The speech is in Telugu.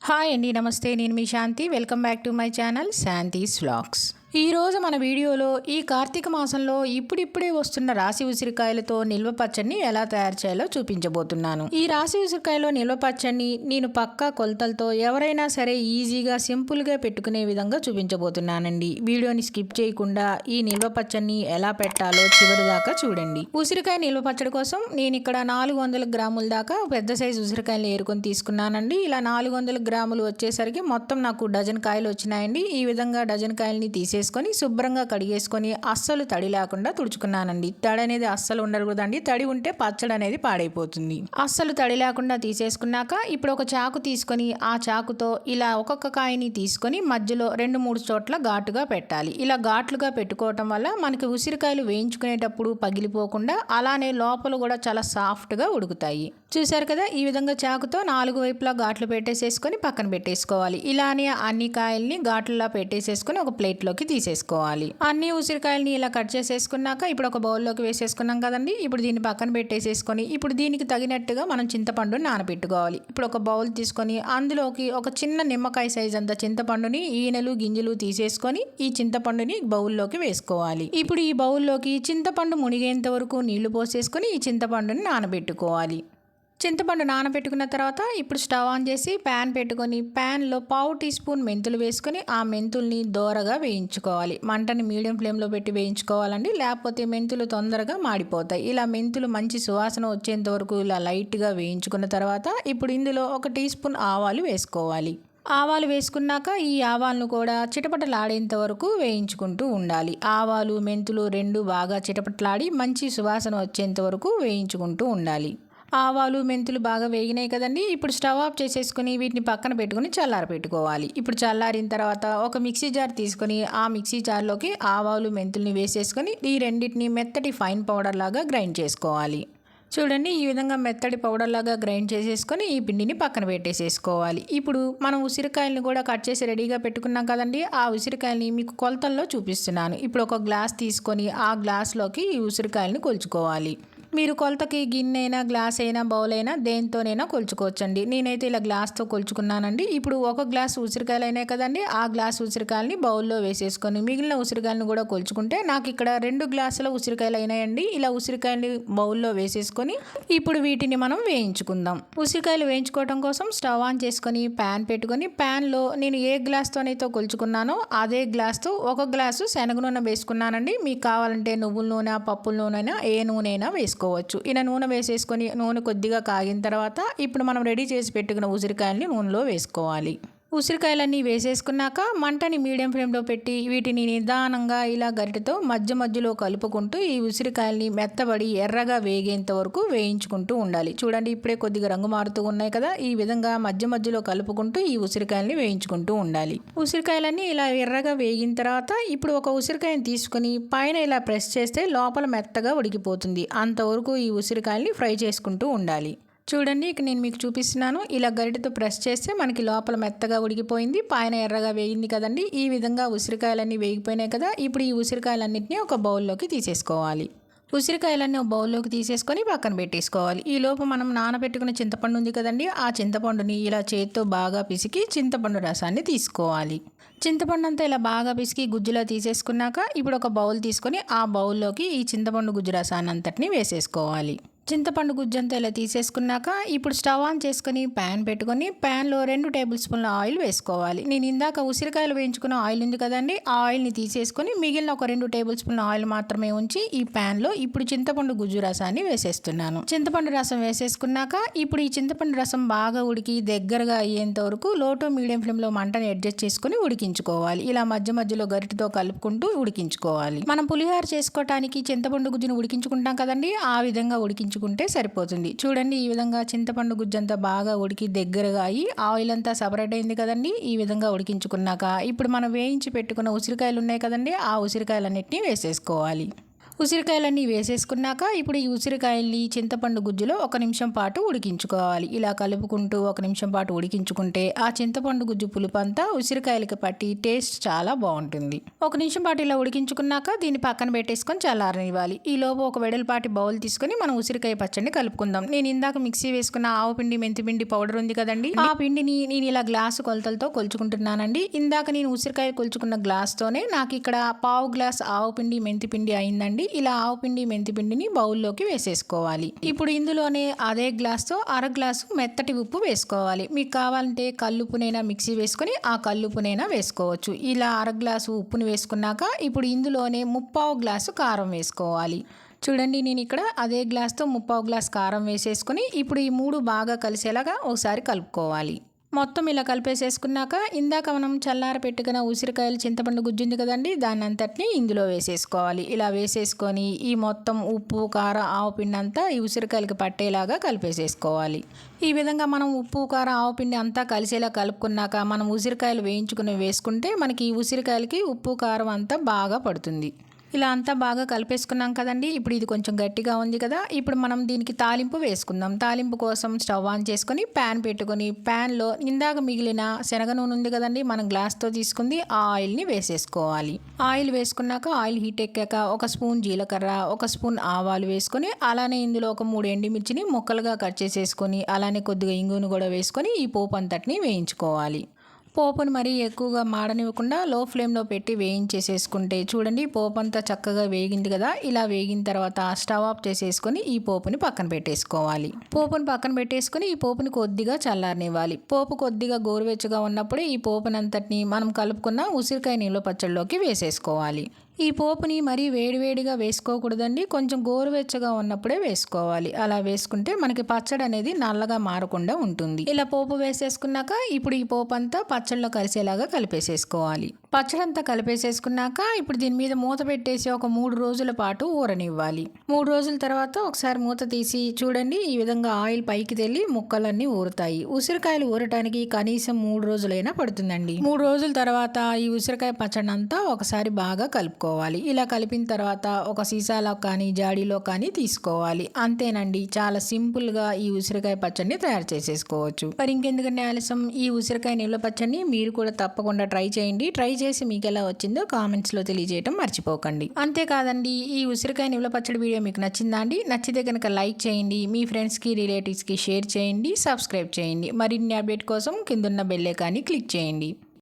హాయ్ అండి, నమస్తే. నేను మీ Shanti. Welcome back to my channel Shanti's vlogs. ఈరోజు మన వీడియోలో ఈ కార్తీక మాసంలో ఇప్పుడిప్పుడే వస్తున్న రాశి ఉసిరికాయలతో నిల్వ పచ్చడిని ఎలా తయారు చేయాలో చూపించబోతున్నాను. ఈ రాశి ఉసిరికాయలో నిల్వ పచ్చడిని నేను పక్కా కొలతలతో ఎవరైనా సరే ఈజీగా సింపుల్గా పెట్టుకునే విధంగా చూపించబోతున్నానండి. వీడియోని స్కిప్ చేయకుండా ఈ నిల్వ పచ్చడిని ఎలా పెట్టాలో చివరి దాకా చూడండి. ఉసిరికాయ నిల్వ పచ్చడి కోసం నేను ఇక్కడ 400 గ్రాముల దాకా పెద్ద సైజు ఉసిరికాయలు ఏరుకొని తీసుకున్నానండి. ఇలా 400 గ్రాములు వచ్చేసరికి మొత్తం నాకు డజన్ కాయలు వచ్చినాయండి. ఈ విధంగా డజన్ కాయలని తీసేసుకొని శుభ్రంగా కడిగేసుకొని అస్సలు తడి లేకుండా తుడుచుకున్నానండి. తడి అనేది అస్సలు ఉండకూడదండి. తడి ఉంటే పచ్చడి అనేది పాడైపోతుంది. అస్సలు తడి లేకుండా తీసేసుకున్నాక ఇప్పుడు ఒక చాకు తీసుకొని ఆ చాకుతో ఇలా ఒక్కొక్క కాయని తీసుకొని మధ్యలో 2-3 చోట్ల ఘాటుగా పెట్టాలి. ఇలా ఘాట్లుగా పెట్టుకోవటం వల్ల మనకి ఉసిరికాయలు వేయించుకునేటప్పుడు పగిలిపోకుండా అలానే లోపల కూడా చాలా సాఫ్ట్గా ఉడుకుతాయి. చూసారు కదా, ఈ విధంగా చాకుతో 4 వైపులా ఘాట్లు పెట్టేసేసుకొని పక్కన పెట్టేసుకోవాలి. ఇలానే అన్ని కాయల్ని ఘాట్లలో పెట్టేసేసుకొని ఒక ప్లేట్లోకి తీసేసుకోవాలి. అన్ని ఉసిరికాయల్ని ఇలా కట్ చేసేసుకున్నాక ఇప్పుడు ఒక బౌల్లోకి వేసేసుకున్నాం కదండి. ఇప్పుడు దీన్ని పక్కన పెట్టేసేసుకొని ఇప్పుడు దీనికి తగినట్టుగా మనం చింతపండుని నానబెట్టుకోవాలి. ఇప్పుడు ఒక బౌల్ తీసుకొని అందులోకి ఒక చిన్న నిమ్మకాయ సైజ్ అంత చింతపండుని ఈనెలు గింజలు తీసేసుకొని ఈ చింతపండుని బౌల్లోకి వేసుకోవాలి. ఇప్పుడు ఈ బౌల్లోకి చింతపండు మునిగేంత వరకు నీళ్లు పోసేసుకొని ఈ చింతపండుని నానబెట్టుకోవాలి. చింతపండు నానబెట్టుకున్న తర్వాత ఇప్పుడు స్టవ్ ఆన్ చేసి ప్యాన్ పెట్టుకొని ప్యాన్లో 1/2 టీ స్పూన్ మెంతులు వేసుకొని ఆ మెంతుల్ని దోరగా వేయించుకోవాలి. మంటని మీడియం ఫ్లేమ్లో పెట్టి వేయించుకోవాలండి, లేకపోతే మెంతులు తొందరగా మాడిపోతాయి. ఇలా మెంతులు మంచి సువాసన వచ్చేంత వరకు ఇలా లైట్గా వేయించుకున్న తర్వాత ఇప్పుడు ఇందులో 1 టీ స్పూన్ ఆవాలు వేసుకోవాలి. ఆవాలు వేసుకున్నాక ఈ ఆవాలను కూడా చిటపటలాడేంత వరకు వేయించుకుంటూ ఉండాలి. ఆవాలు మెంతులు రెండు బాగా చిటపటలాడి మంచి సువాసన వచ్చేంత వరకు వేయించుకుంటూ ఉండాలి. ఆవాలు మెంతులు బాగా వేగినాయి కదండి. ఇప్పుడు స్టవ్ ఆఫ్ చేసేసుకొని వీటిని పక్కన పెట్టుకుని చల్లార పెట్టుకోవాలి. ఇప్పుడు చల్లారిన తర్వాత ఒక మిక్సీ జార్ తీసుకొని ఆ మిక్సీ జార్లోకి ఆవాలు మెంతుల్ని వేసేసుకొని ఈ రెండింటిని మెత్తటి ఫైన్ పౌడర్ లాగా గ్రైండ్ చేసుకోవాలి. చూడండి, ఈ విధంగా మెత్తటి పౌడర్ లాగా గ్రైండ్ చేసేసుకొని ఈ పిండిని పక్కన పెట్టేసేసుకోవాలి. ఇప్పుడు మనం ఉసిరికాయలను కూడా కట్ చేసి రెడీగా పెట్టుకున్నాం కదండి. ఆ ఉసిరికాయలని మీకు కొలతల్లో చూపిస్తున్నాను. ఇప్పుడు ఒక గ్లాస్ తీసుకొని ఆ గ్లాస్లోకి ఈ ఉసిరికాయలని కొలుచుకోవాలి. మీరు కొలతకి గిన్నె అయినా గ్లాస్ అయినా బౌల్ అయినా దేనితోనైనా కొలుచుకోవచ్చండి. నేనైతే ఇలా గ్లాస్తో కొలుచుకున్నానండి. ఇప్పుడు ఒక గ్లాస్ ఉసిరికాయలు అయినాయి కదండి, ఆ గ్లాస్ ఉసిరికాయలని బౌల్లో వేసేసుకొని మిగిలిన ఉసిరికాయలను కూడా కొలుచుకుంటే నాకు ఇక్కడ 2 గ్లాసుల ఉసిరికాయలు అయినాయండి. ఇలా ఉసిరికాయలు బౌల్లో వేసేసుకొని ఇప్పుడు వీటిని మనం వేయించుకుందాం. ఉసిరికాయలు వేయించుకోవడం కోసం స్టవ్ ఆన్ చేసుకొని ప్యాన్ పెట్టుకొని ప్యాన్లో నేను ఏ గ్లాస్తోనైతే కొలుచుకున్నానో అదే గ్లాస్తో 1 గ్లాసు శనగ నూనె వేసుకున్నానండి. మీకు కావాలంటే నువ్వుల నూనె, పప్పుల నూనె, ఏ నూనె అయినా వేసుకోవచ్చు. ఇలా నూనె వేసేసుకొని నూనె కొద్దిగా కాగిన తర్వాత ఇప్పుడు మనం రెడీ చేసి పెట్టుకున్న ఉసిరికాయల్ని నూనెలో వేసుకోవాలి. ఉసిరికాయలన్నీ వేసేసుకున్నాక మంటని మీడియం ఫ్లేమ్లో పెట్టి వీటిని నిదానంగా ఇలా గరిటెతో మధ్యలో కలుపుకుంటూ ఈ ఉసిరికాయల్ని మెత్తబడి ఎర్రగా వేగేంత వరకు వేయించుకుంటూ ఉండాలి. చూడండి, ఇప్పుడే కొద్దిగా రంగు మారుతూ ఉన్నాయి కదా. ఈ విధంగా మధ్యలో కలుపుకుంటూ ఈ ఉసిరికాయల్ని వేయించుకుంటూ ఉండాలి. ఉసిరికాయలన్నీ ఇలా ఎర్రగా వేగిన తర్వాత ఇప్పుడు ఒక ఉసిరికాయని తీసుకుని పైన ఇలా ప్రెస్ చేస్తే లోపల మెత్తగా ఉడికిపోతుంది. అంతవరకు ఈ ఉసిరికాయల్ని ఫ్రై చేసుకుంటూ ఉండాలి. చూడండి, ఇక నేను మీకు చూపిస్తున్నాను. ఇలా గరిటెతో ప్రెస్ చేస్తే మనకి లోపల మెత్తగా ఉడికిపోయింది, పైన ఎర్రగా వేగింది కదండి. ఈ విధంగా ఉసిరికాయలన్నీ వేగిపోయినాయి కదా. ఇప్పుడు ఈ ఉసిరికాయలన్నింటినీ ఒక బౌల్లోకి తీసేసుకోవాలి. ఉసిరికాయలన్నీ ఒక బౌల్లోకి తీసేసుకొని పక్కన పెట్టేసుకోవాలి. ఈ లోపు మనం నానబెట్టుకున్న చింతపండు ఉంది కదండి, ఆ చింతపండుని ఇలా చేతితో బాగా పిసికి చింతపండు రసాన్ని తీసుకోవాలి. చింతపండు అంతా ఇలా బాగా పిసికి గుజ్జులా తీసేసుకున్నాక ఇప్పుడు ఒక బౌల్ తీసుకొని ఆ బౌల్లోకి ఈ చింతపండు గుజ్జు రసాన్ని అంతటిని వేసేసుకోవాలి. చింతపండు గుజ్జంతా ఇలా తీసేసుకున్నాక ఇప్పుడు స్టవ్ ఆన్ చేసుకొని ప్యాన్ పెట్టుకొని ప్యాన్లో 2 టేబుల్ స్పూన్ల ఆయిల్ వేసుకోవాలి. నేను ఇందాక ఉసిరికాయలు వేయించుకున్న ఆయిల్ ఉంది కదండి, ఆ ఆయిల్ని తీసేసుకొని మిగిలిన ఒక 2 టేబుల్ స్పూన్ల ఆయిల్ మాత్రమే ఉంచి ఈ ప్యాన్లో ఇప్పుడు చింతపండు గుజ్జు రసాన్ని వేసేస్తున్నాను. చింతపండు రసం వేసేసుకున్నాక ఇప్పుడు ఈ చింతపండు రసం బాగా ఉడికి దగ్గరగా అయ్యేంత వరకు లో టు మీడియం ఫ్లేమ్లో మంటని అడ్జస్ట్ చేసుకుని ఉడికించుకోవాలి. ఇలా మధ్యలో గరిటెతో కలుపుకుంటూ ఉడికించుకోవాలి. మనం పులిహోర చేసుకోవటానికి చింతపండు గుజ్జును ఉడికించుకుంటాం కదండి, ఆ విధంగా ఉడికించుకుంటే సరిపోతుంది. చూడండి, ఈ విధంగా చింతపండు గుజ్జంతా బాగా ఉడికి దగ్గరగా అయ్యి ఆయిల్ అంతా సపరేట్ అయింది కదండి. ఈ విధంగా ఉడికించుకున్నాక ఇప్పుడు మనం వేయించి పెట్టుకున్న ఉసిరికాయలు ఉన్నాయి కదండి, ఆ ఉసిరికాయలన్నిటినీ వేసేసుకోవాలి. ఉసిరికాయలన్నీ వేసేసుకున్నాక ఇప్పుడు ఈ ఉసిరికాయల్ని చింతపండు గుజ్జులో 1 నిమిషం పాటు ఉడికించుకోవాలి. ఇలా కలుపుకుంటూ 1 నిమిషం పాటు ఉడికించుకుంటే ఆ చింతపండు గుజ్జు పులుపంతా ఉసిరికాయలకి పట్టి టేస్ట్ చాలా బాగుంటుంది. 1 నిమిషం పాటు ఇలా ఉడికించుకున్నాక దీన్ని పక్కన పెట్టేసుకొని చల్లారనివ్వాలి. ఈ లోపు ఒక వెడల్పాటి బౌల్ తీసుకొని మనం ఉసిరికాయ పచ్చడిని కలుపుకుందాం. నేను ఇందాక మిక్సీ వేసుకున్న ఆవు పిండి మెంతిపిండి పౌడర్ ఉంది కదండి, ఆ పిండిని నేను ఇలా గ్లాసు కొలతలతో కొలుచుకుంటున్నానండి. ఇందాక నేను ఉసిరికాయ కొలుచుకున్న గ్లాస్తోనే నాకు ఇక్కడ పావు గ్లాస్ ఆవు పిండి మెంతిపిండి అయిందండి. ఇలా ఆవు పిండి మెంతిపిండిని బౌల్లోకి వేసేసుకోవాలి. ఇప్పుడు ఇందులోనే అదే గ్లాస్తో 1/2 గ్లాసు మెత్తటి ఉప్పు వేసుకోవాలి. మీకు కావాలంటే కల్లుప్పునైనా మిక్సీ వేసుకొని ఆ కల్లుప్పునైనా వేసుకోవచ్చు. ఇలా 1/2 గ్లాసు ఉప్పుని వేసుకున్నాక ఇప్పుడు ఇందులోనే 3/4 గ్లాసు కారం వేసుకోవాలి. చూడండి, నేను ఇక్కడ అదే గ్లాస్తో 3/4 గ్లాస్ కారం వేసేసుకొని ఇప్పుడు ఈ 3 బాగా కలిసేలాగా ఒకసారి కలుపుకోవాలి. మొత్తం ఇలా కలిపేసేసుకున్నాక ఇందాక మనం చల్లార పెట్టుకున్న ఉసిరికాయలు చింతపండు గుజ్జుంది కదండి, దాన్ని అంతటిని ఇందులో వేసేసుకోవాలి. ఇలా వేసేసుకొని ఈ మొత్తం ఉప్పు కారం ఆవు పిండి అంతా ఈ ఉసిరికాయలకి పట్టేలాగా కలిపేసేసుకోవాలి. ఈ విధంగా మనం ఉప్పు కారం ఆవు పిండి అంతా కలిసేలా కలుపుకున్నాక మనం ఉసిరికాయలు వేయించుకుని వేసుకుంటే మనకి ఈ ఉసిరికాయలకి ఉప్పు కారం అంతా బాగా పడుతుంది. ఇలా అంతా బాగా కలిపేసుకున్నాం కదండి. ఇప్పుడు ఇది కొంచెం గట్టిగా ఉంది కదా, ఇప్పుడు మనం దీనికి తాలింపు వేసుకుందాం. తాలింపు కోసం స్టవ్ ఆన్ చేసుకొని ప్యాన్ పెట్టుకొని ప్యాన్లో ఇందాక మిగిలిన శనగ నూనె ఉంది కదండి, మనం గ్లాస్తో తీసుకుంది ఆ ఆయిల్ని వేసేసుకోవాలి. ఆయిల్ వేసుకున్నాక ఆయిల్ హీట్ ఎక్కాక 1 స్పూన్ జీలకర్ర 1 స్పూన్ ఆవాలు వేసుకొని అలానే ఇందులో ఒక 3 ఎండుమిర్చిని ముక్కలుగా కట్ చేసేసుకొని అలానే కొద్దిగా ఇంగువను కూడా వేసుకొని ఈ పోపు అంతటిని వేయించుకోవాలి. పోపుని మరీ ఎక్కువగా మాడనివ్వకుండా లో ఫ్లేమ్లో పెట్టి వేయించేసేసుకుంటే చూడండి పోపు అంతా చక్కగా వేగింది కదా. ఇలా వేగిన తర్వాత స్టవ్ ఆఫ్ చేసేసుకొని ఈ పోపుని పక్కన పెట్టేసుకోవాలి. పోపుని పక్కన పెట్టేసుకొని ఈ పోపుని కొద్దిగా చల్లారనివ్వాలి. పోపు కొద్దిగా గోరువెచ్చగా ఉన్నప్పుడే ఈ పోపునంతటిని మనం కలుపుకున్న ఉసిరికాయ నిల్వ పచ్చడిలోకి వేసేసుకోవాలి. ఈ పోపుని మరీ వేడివేడిగా వేసుకోకూడదండి, కొంచెం గోరువెచ్చగా ఉన్నప్పుడే వేసుకోవాలి. అలా వేసుకుంటే మనకి పచ్చడి అనేది నల్లగా మారకుండా ఉంటుంది. ఇలా పోపు వేసేసుకున్నాక ఇప్పుడు ఈ పోపు అంతా పచ్చడిలో కలిసేలాగా కలిపేసేసుకోవాలి. పచ్చడి అంతా కలిపేసేసుకున్నాక ఇప్పుడు దీని మీద మూత పెట్టేసి ఒక 3 రోజుల పాటు ఊరనివ్వాలి. 3 రోజుల తర్వాత ఒకసారి మూత తీసి చూడండి, ఈ విధంగా ఆయిల్ పైకి తెల్లి ముక్కలన్నీ ఊరుతాయి. ఉసిరికాయలు ఊరటానికి కనీసం 3 రోజులైనా పడుతుందండి. 3 రోజుల తర్వాత ఈ ఉసిరికాయ పచ్చడి అంతా ఒకసారి బాగా కలుపుకోవాలి. ఇలా కలిపిన తర్వాత ఒక సీసాలో కానీ జాడీలో కానీ తీసుకోవాలి. అంతేనండి, చాలా సింపుల్గా ఈ ఉసిరికాయ పచ్చడిని తయారు చేసేసుకోవచ్చు. మరి ఇంకెందుకంటే ఆలస్యం, ఈ ఉసిరికాయ నిల్వ పచ్చడిని మీరు కూడా తప్పకుండా ట్రై చేయండి. ట్రై చేసి మీకు ఎలా వచ్చిందో కామెంట్స్లో తెలియజేయడం మర్చిపోకండి. అంతేకాదండి, ఈ ఉసిరికాయ నిల్వ పచ్చడి వీడియో మీకు నచ్చిందా అండి? నచ్చితే కనుక లైక్ చేయండి, మీ ఫ్రెండ్స్కి రిలేటివ్స్కి షేర్ చేయండి, సబ్స్క్రైబ్ చేయండి. మరిన్ని అప్డేట్ కోసం కిందున్న బెల్ ఐకాన్ని క్లిక్ చేయండి.